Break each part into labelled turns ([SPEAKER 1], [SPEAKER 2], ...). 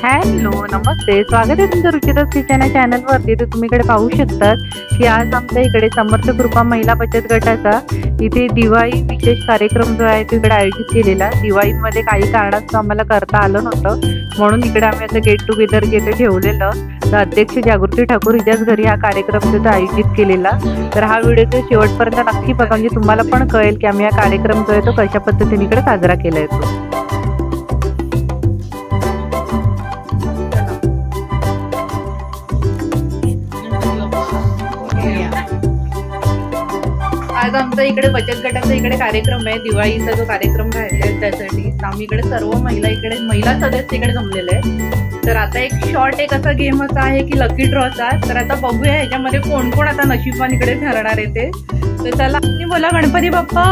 [SPEAKER 1] Hello नमस्ते, स्वागत आहे तुमचं रुचिताज किचन या चॅनलवरती। तर तुम्ही इकडे पाहू शकतात की आज आमच्या इकडे समर्थ कृपा महिला बचत गटाचा इथे दिवाळी विशेष कार्यक्रम जो आहे तो इकडे आयोजित केलेला। दिवाळीमध्ये काही कारणास्तव आम्हाला करता आलं नव्हतं, म्हणून इकडे आम्ही आता गेट टुगेदर इथे ठेवलेलं। तर अध्यक्ष जागृती ठाकूर हिच्याच घरी हा कार्यक्रम जो आयोजित केलेला। तर हा व्हिडिओ तो शेवटपर्यंत नक्की बघा, म्हणजे तुम्हाला पण कळेल की आम्ही हा कार्यक्रम जो आहे तो कशा पद्धतीने इकडे साजरा केलाय तो। आज आमचा इकडे बचत गटाचा इकडे कार्यक्रम आहे, दिवाळीचा जो कार्यक्रम राहिला आहे त्यासाठी आम्ही इकडे सर्व महिला सदस्य इकडे जमलेले आहेत। तर आता एक शॉर्ट एक असा गेम असा आहे की लकी ड्रॉचा। तर आता बघूया ह्याच्यामध्ये कोण कोण आता नशिबान इकडे ठरणार आहे ते। तर चला तुम्ही बोला गणपती बाप्पा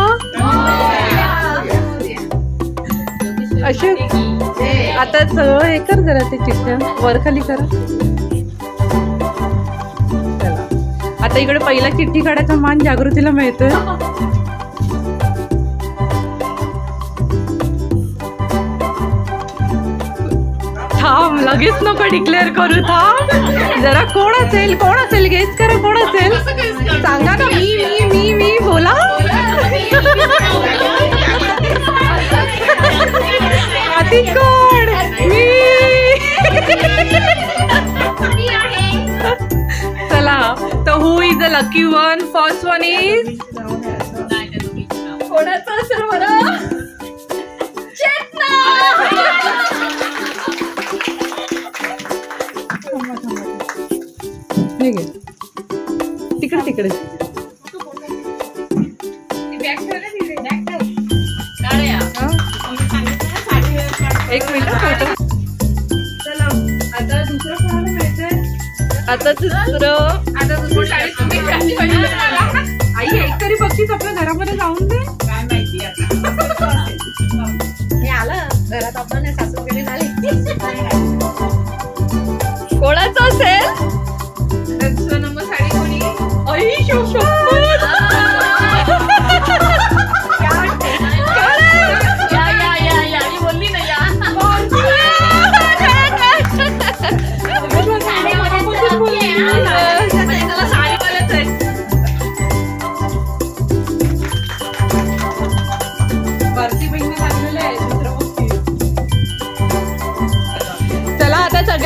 [SPEAKER 1] असे। आता सगळं हे कर जरा, ते चिठ्ठ्या वर खाली करा। आता इकडे पहिला चिठ्ठी काढायचा मान जागृतीला मिळतोय। थांब, लगेच नको डिक्लेअर करू, थांब जरा। कोण असेल गेस करा, कोण असेल सांगा ना। मी बोला। आधी कोण? मी। चला, तर who is the lucky one? First one is कोणाचं असेल बरं? तिकडे एक मिनिट। चला, आता दुसरं कोणाला मिळतंय? आता दुसरं आई एक तरी बघतीच आपल्या घरामध्ये जाऊन दे। काय माहिती हे आलं घरात आपण सासू गेली झाली। कोणाचं असेल? नंबर साडी कोणी? आई बोलली ना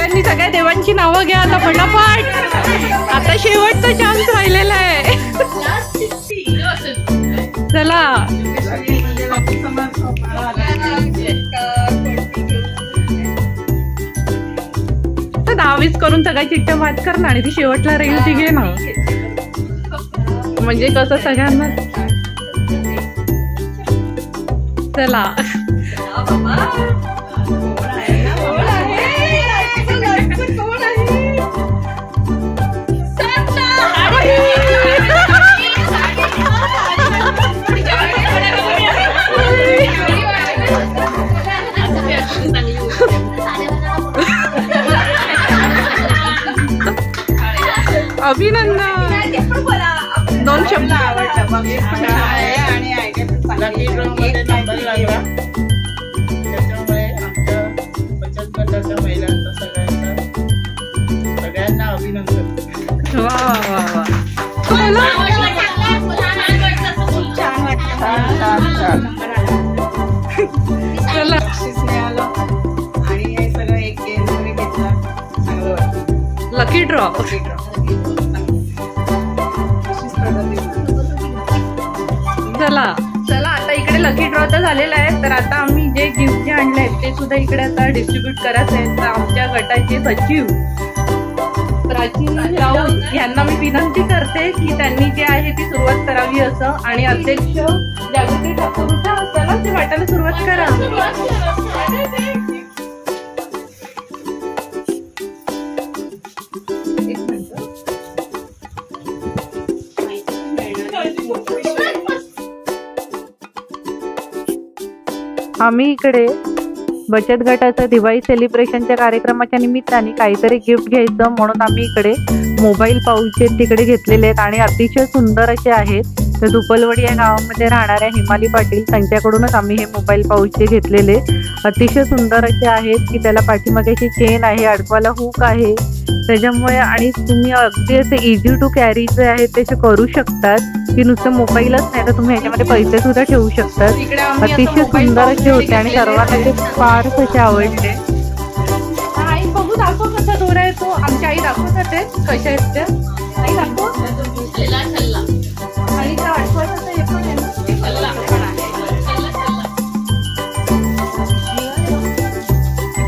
[SPEAKER 1] या सगळ्या देवांची नावं घ्या आता फटाफट। आता शेवटचा चान्स राहिलेला आहे। चला, तर 10-20 करून सगळ्या चिठ्ठ्या वाच कर ना, आणि ती शेवटला राहील ती घे ना, म्हणजे कसं सगळ्यांना। चला अभिनंदन। 2 शब्द
[SPEAKER 2] आवडला आणि लकी ड्रॉ मध्ये नंबर लागला, त्याच्यामुळे आमच्या बचत गटाच्या महिलांचं सगळ्यांना अभिनंदन।
[SPEAKER 1] वा वा वा,
[SPEAKER 2] छान वाटलं।
[SPEAKER 1] चला,
[SPEAKER 2] बक्षीस मिळालं आणि हे सगळं एक गेम वगैरे घेतला, चांगलं वाटलं।
[SPEAKER 1] Lucky draw. चला आता इकडे लकी ड्रॉ तर झालेला आहे। तर आता आम्ही जे गिफ्ट जे आणले आहेत ते सुद्धा इकडे आता डिस्ट्रीब्यूट करायचं आहे। तर आमच्या गटाचे सचिव प्राचीन राऊत यांना मी विनंती करते की त्यांनी जे आहे ती सुरुवात करावी असं, आणि अध्यक्ष जागृती ठाकूरच्या त्याला ते वाटायला सुरुवात करा। आम्ही इकडे बचत गटाचा दिवाळी सेलिब्रेशनच्या कार्यक्रमाच्या निमित्ताने काहीतरी गिफ्ट घ्यायचं म्हणून आम्ही इकडे मोबाईल पाऊच तिकडे घेतलेले आहेत आणि अतिशय सुंदर असे आहेत। तर दुपलवडी या गावामध्ये राहणाऱ्या हिमाली पाटील त्यांच्याकडूनच आम्ही हे मोबाईल पाऊचचे घेतलेले. अतिशय सुंदर असे आहेत की त्याला पाठीमागे अशी चेन आहे, अडकवाला हुक आहे त्याच्यामुळे, आणि तुम्ही अगदी असे इझी टू कॅरी जे आहे ते करू शकतात की नुसतं मोबाईलच नाही तर तुम्ही ह्याच्यामध्ये पैसे सुद्धा ठेवू शकतात. अतिशय सुंदर असे होते आणि सर्वांना ते फार असे आवडले. आई बघू दाखव कसा दोरा आहे तो. आमची आई दाखवत होते कशा आहेत त्या. आई दाखव. आणि त्या अडकवायचं हे पण आहे ना.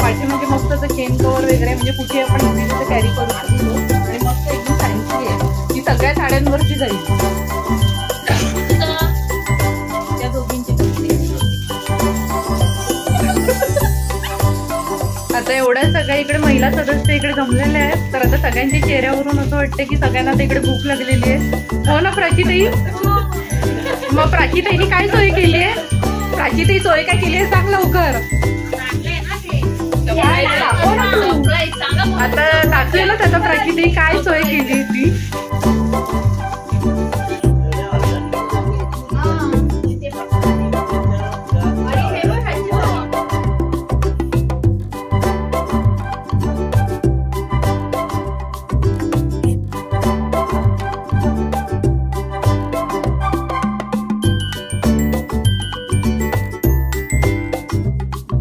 [SPEAKER 1] पाठीमागे मस्त असं चेन कवर वगैरे म्हणजे कुठे आपण कॅरी करू शकतो आणि मस्त एकदम फॅन्सी आहे. ती सगळ्या साड्यांवरची जाईल. त्या दोघींची आता एवढ्या सगळ्या इकडे महिला सदस्य इकडे जमलेले आहेत. तर आता सगळ्यांच्या चेहऱ्यावरून असं वाटतं की सगळ्यांना आता इकडे भूक लागलेली आहे. हो ना प्राचीताई? मग प्राचीताईने काय सोय केली आहे? प्राचीताई सोय काय केली आहे सांग लवकर. आता दाखवेल त्याचा प्राचीताई काय सोय केली ती.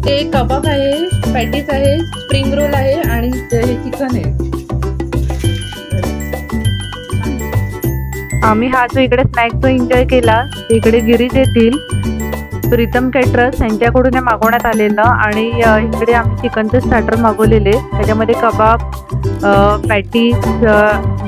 [SPEAKER 1] ते कबाब आहे, पॅटीस आहे, स्प्रिंग रोल आहे आणि हे चिकन आहे. आम्ही हा जो इकडे स्नॅक जो एन्जॉय केला इकडे गिरीज येथील प्रीतम केटरर्स यांच्याकडून हे मागवण्यात आलेलं. आणि इकडे आम्ही चिकनचे स्टार्टर मागवलेले. त्याच्यामध्ये कबाब, पॅटीस,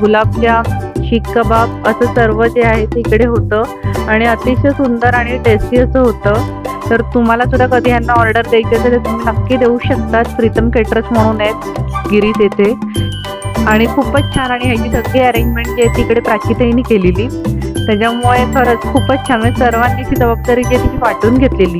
[SPEAKER 1] गुलाबजाम, शीख कबाब असं सर्व जे आहे ते इकडे होतं आणि अतिशय सुंदर आणि टेस्टी असं होतं. तर तुम्हाला सुद्धा कधी यांना ऑर्डर द्यायची असेल तर तुम्ही नक्की देऊ शकतात. प्रीतम केटरर्स म्हणून आहेत गिरीत येथे आणि खूपच छान. आणि ह्याची सगळी अरेंजमेंट जी आहे तिकडे प्राचीताईंनी केलेली. त्याच्यामुळे खरंच खूपच छान. म्हणजे सर्वांनी ती जबाबदारी जी आहे तिची वाटून घेतलेली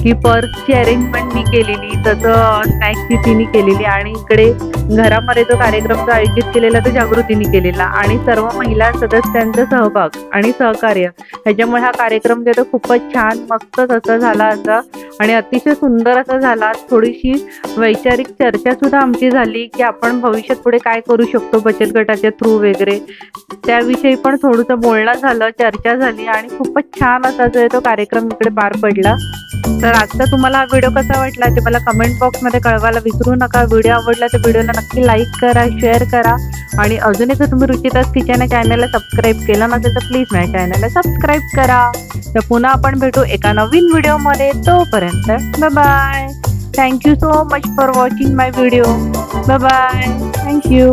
[SPEAKER 1] की पर्सची अरेंजमेंट मी केलेली, तसं स्नॅक्सची तिने केलेली आणि इकडे घरामध्ये जो कार्यक्रम जो आयोजित केलेला तो जागृतीने केलेला आणि सर्व महिला सदस्यांचा सहभाग आणि सहकार्य ह्याच्यामुळे हा कार्यक्रम जो खूपच छान मस्तच असा झाला असा आणि अतिशय सुंदर असा झाला. थोडीशी वैचारिक चर्चा सुद्धा आमची झाली की आपण भविष्यात पुढे काय करू शकतो बचत गटाच्या थ्रू वगैरे, त्याविषयी पण थोडंसं बोलणं झालं, चर्चा झाली आणि खूपच छान असा जो आहे तो कार्यक्रम इकडे पार पडला. तर आजचा तुम्हाला हा व्हिडिओ कसा वाटला ते मला कमेंट बॉक्समध्ये कळवायला विसरू नका. व्हिडिओ आवडला तर व्हिडिओला नक्की लाईक करा, शेअर करा आणि अजून एक तुम्ही रुचिताज किचन या चॅनलला सबस्क्राईब केलं नसेल तर प्लीज माझ्या चॅनलला सबस्क्राईब करा. तर पुन्हा आपण भेटू एका नवीन व्हिडिओमध्ये. तोपर्यंत bye bye. Thank you so much for watching my video. Bye bye. Thank you.